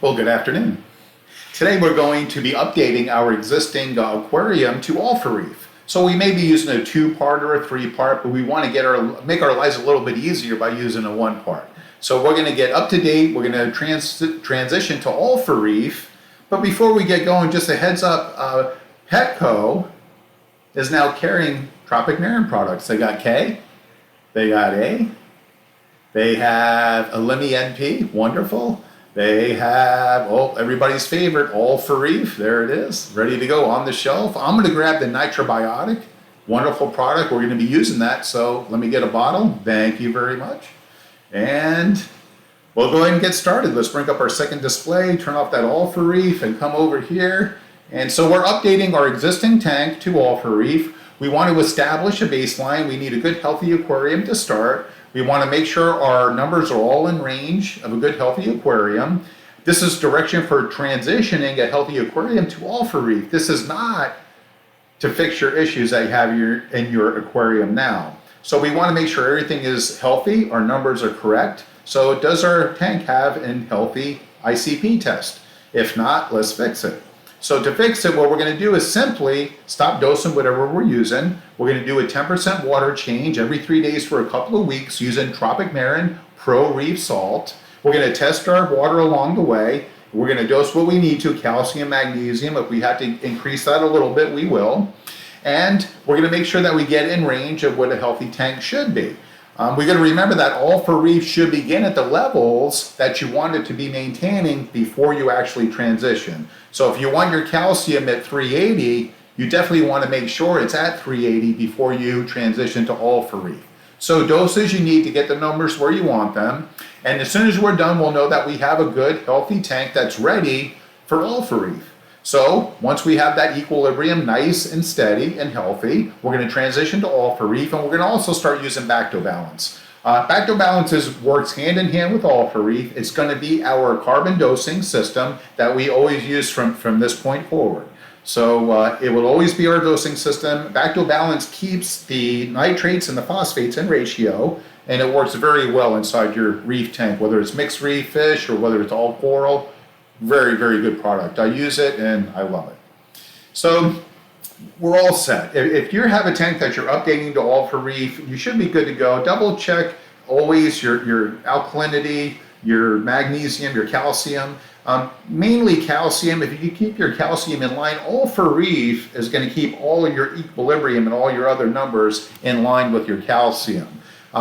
Well, good afternoon. Today we're going to be updating our existing aquarium to All For Reef. So we may be using a 2-part or a 3-part, but we want to make our lives a little bit easier by using a 1-part. So we're going to get up to date. We're going to transition to All For Reef. But before we get going, just a heads up, Petco is now carrying Tropic Marin products. They got K, they got A, they have a Limi NP, wonderful. They have, everybody's favorite, All For Reef. There it is, ready to go on the shelf. I'm going to grab the Nitrobiotic, wonderful product. We're going to be using that, so let me get a bottle. Thank you very much. And we'll go ahead and get started. Let's bring up our second display, turn off that All For Reef, and come over here. And so we're updating our existing tank to All For Reef. We want to establish a baseline. We need a good, healthy aquarium to start. We want to make sure our numbers are all in range of a good, healthy aquarium. This is direction for transitioning a healthy aquarium to All For Reef. This is not to fix your issues that you have in your aquarium now. So we want to make sure everything is healthy, our numbers are correct. So does our tank have a healthy ICP test? If not, let's fix it. So to fix it, what we're going to do is simply stop dosing whatever we're using. We're going to do a 10% water change every 3 days for a couple of weeks using Tropic Marin Pro Reef Salt. We're going to test our water along the way. We're going to dose what we need to, calcium, magnesium. If we have to increase that a little bit, we will. And we're going to make sure that we get in range of what a healthy tank should be. We're going to remember that All For Reef should begin at the levels that you want it to be maintaining before you actually transition. So if you want your calcium at 380, you definitely want to make sure it's at 380 before you transition to All For Reef. So doses you need to get the numbers where you want them. And as soon as we're done, we'll know that we have a good, healthy tank that's ready for All For Reef. So once we have that equilibrium nice and steady and healthy, we're going to transition to All For Reef, and we're going to also start using Bactobalance. Bactobalance works hand in hand with All For Reef. It's going to be our carbon dosing system that we always use from this point forward. So it will always be our dosing system. Bactobalance keeps the nitrates and the phosphates in ratio, and it works very well inside your reef tank, whether it's mixed reef fish or whether it's all coral. Very, very good product. I use it and I love it. So we're all set. If you have a tank that you're updating to All For Reef, you should be good to go. Double check always your alkalinity, your magnesium, your calcium. Mainly calcium. If you keep your calcium in line, All For Reef is going to keep all of your equilibrium and all your other numbers in line with your calcium.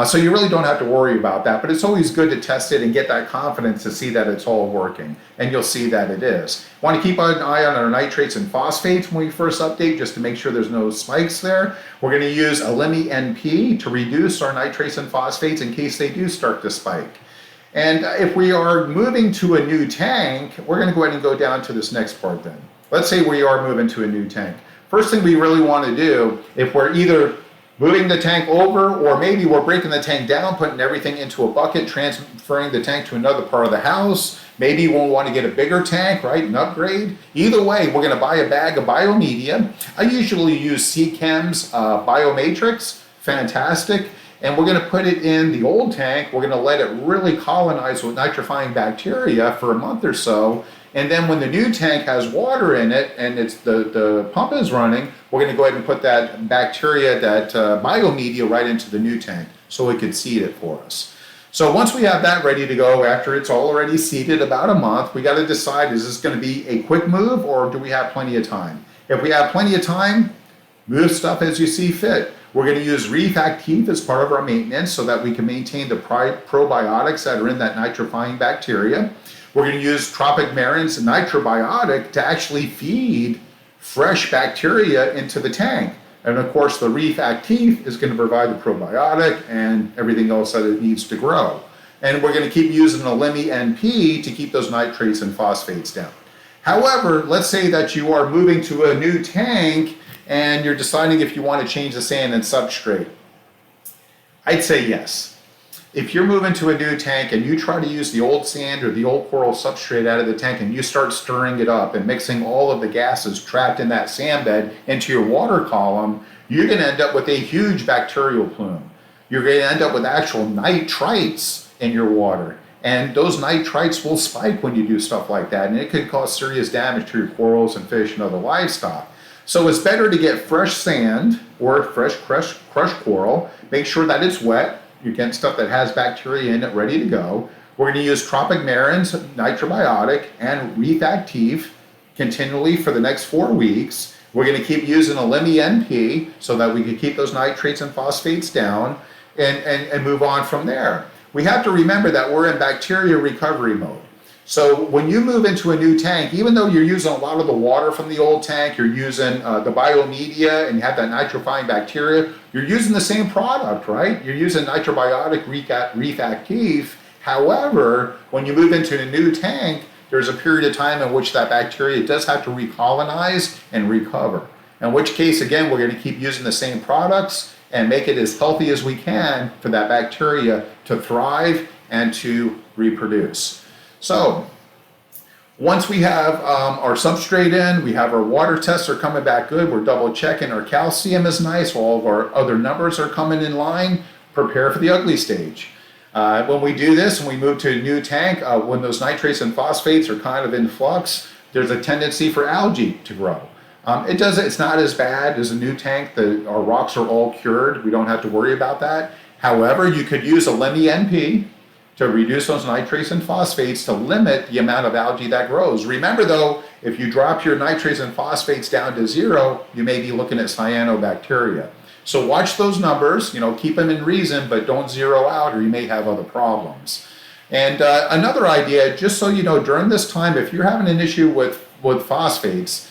So you really don't have to worry about that, but it's always good to test it and get that confidence to see that it's all working, and you'll see that it is. Want to keep an eye on our nitrates and phosphates when we first update, just to make sure there's no spikes there. We're going to use a Limi NP to reduce our nitrates and phosphates in case they do start to spike. And if we are moving to a new tank, we're going to go ahead and go down to this next part then. Let's say we are moving to a new tank. First thing we really want to do, if we're either moving the tank over, or maybe we're breaking the tank down, putting everything into a bucket, transferring the tank to another part of the house. Maybe we'll want to get a bigger tank, right, and upgrade. Either way, we're going to buy a bag of biomedia. I usually use Seachem's Biomatrix, fantastic. And we're going to put it in the old tank. We're going to let it really colonize with nitrifying bacteria for a month or so. And then when the new tank has water in it and it's the pump is running, we're going to go ahead and put that bacteria, that biomedia right into the new tank so it could seed it for us. So once we have that ready to go, after it's already seeded about a month, we got to decide, is this going to be a quick move or do we have plenty of time? If we have plenty of time, move stuff as you see fit. We're going to use Reef Active as part of our maintenance so that we can maintain the probiotics that are in that nitrifying bacteria. We're going to use Tropic Marin's Nitrobiotic to actually feed fresh bacteria into the tank. And of course, the Reef Active is going to provide the probiotic and everything else that it needs to grow. And we're going to keep using the Limi NP to keep those nitrates and phosphates down. However, let's say that you are moving to a new tank and you're deciding if you want to change the sand and substrate. I'd say yes. If you're moving to a new tank and you try to use the old sand or the old coral substrate out of the tank and you start stirring it up and mixing all of the gases trapped in that sand bed into your water column, you're going to end up with a huge bacterial plume. You're going to end up with actual nitrites in your water. And those nitrites will spike when you do stuff like that, and it could cause serious damage to your corals and fish and other livestock. So it's better to get fresh sand or fresh crushed coral. Make sure that it's wet. You're getting stuff that has bacteria in it ready to go. We're going to use Tropic Marin's nitrobiotic and Reef Active continually for the next 4 weeks. We're going to keep using a NP so that we can keep those nitrates and phosphates down and move on from there. We have to remember that we're in bacteria recovery mode. So when you move into a new tank, even though you're using a lot of the water from the old tank, you're using the biomedia and you have that nitrifying bacteria, you're using the same product, right? You're using nitrobiotic Reef Active. However, when you move into a new tank, there's a period of time in which that bacteria does have to recolonize and recover. In which case, again, we're going to keep using the same products and make it as healthy as we can for that bacteria to thrive and to reproduce. So once we have our substrate in, we have our water tests are coming back good, we're double checking our calcium is nice, all of our other numbers are coming in line, prepare for the ugly stage. When we do this and we move to a new tank, when those nitrates and phosphates are kind of in flux, there's a tendency for algae to grow. It's not as bad as a new tank. Our rocks are all cured. We don't have to worry about that. However, you could use a NP to reduce those nitrates and phosphates to limit the amount of algae that grows. Remember though, if you drop your nitrates and phosphates down to 0, you may be looking at cyanobacteria. So watch those numbers, keep them in reason, but don't zero out or you may have other problems. And another idea, just so you know, during this time, if you're having an issue with phosphates,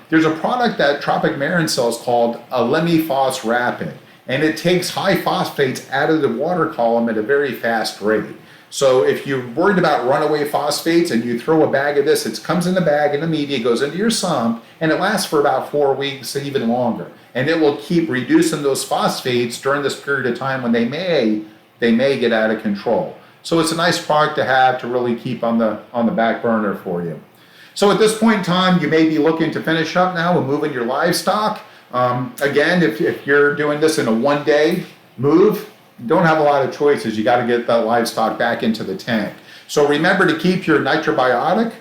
there's a product that Tropic Marin sells called a Lemifos Rapid, and it takes high phosphates out of the water column at a very fast rate. So if you're worried about runaway phosphates and you throw a bag of this, it comes in the bag and the media goes into your sump, and it lasts for about 4 weeks, even longer. And it will keep reducing those phosphates during this period of time when they may get out of control. So it's a nice product to have to really keep on the back burner for you. So at this point in time, you may be looking to finish up now and moving your livestock. Again, if you're doing this in a 1-day move, you don't have a lot of choices. You got to get that livestock back into the tank. So remember to keep your nitrobiotic,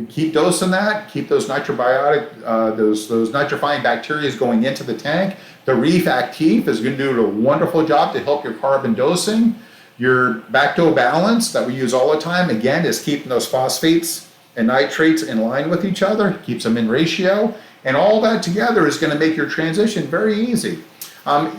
keep dosing that, keep those nitrobiotic, those nitrifying bacteria going into the tank. The Reef Active is going to do a wonderful job to help your carbon dosing. Your Bacto Balance that we use all the time, again, is keeping those phosphates and nitrates in line with each other, keeps them in ratio, and all that together is going to make your transition very easy.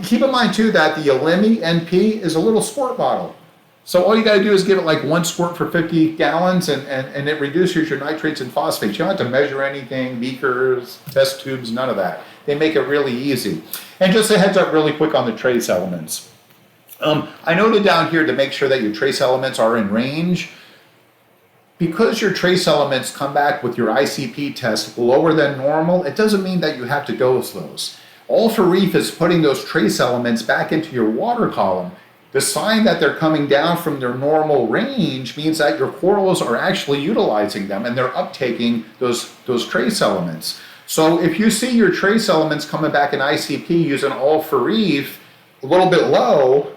Keep in mind too that the NP is a little squirt bottle. So all you got to do is give it like 1 squirt for 50 gallons and it reduces your nitrates and phosphates. You don't have to measure anything, beakers, test tubes, none of that. They make it really easy. And just a heads up really quick on the trace elements. I noted down here to make sure that your trace elements are in range. Because your trace elements come back with your ICP test lower than normal, it doesn't mean that you have to dose those. All For Reef is putting those trace elements back into your water column. The sign that they're coming down from their normal range means that your corals are actually utilizing them and they're uptaking those trace elements. So if you see your trace elements coming back in ICP using All For Reef a little bit low,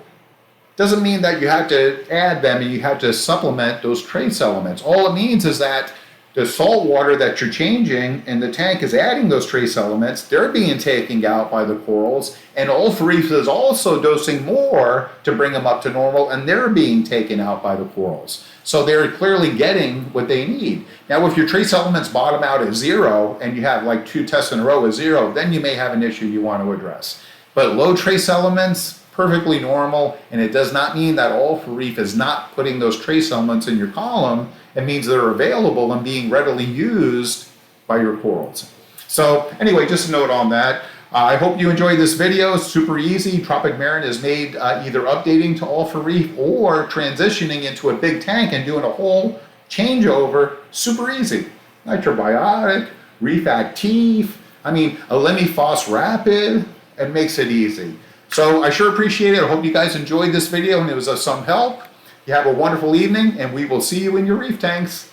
doesn't mean that you have to add them and you have to supplement those trace elements. All it means is that the salt water that you're changing in the tank is adding those trace elements. They're being taken out by the corals, and All For Reef is also dosing more to bring them up to normal, and they're being taken out by the corals. So they're clearly getting what they need. Now, if your trace elements bottom out at 0 and you have like 2 tests in a row at 0, then you may have an issue you want to address. But low trace elements, perfectly normal, and it does not mean that All For Reef is not putting those trace elements in your column. It means they're available and being readily used by your corals. So anyway, just a note on that. I hope you enjoyed this video. It's super easy. Tropic Marin is made either updating to All For Reef or transitioning into a big tank and doing a whole changeover. Super easy. Nitrobiotic, Reef Active, a Lemifos Rapid. It makes it easy. So I sure appreciate it. I hope you guys enjoyed this video and it was of some help. You have a wonderful evening and we will see you in your reef tanks.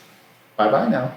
Bye-bye now.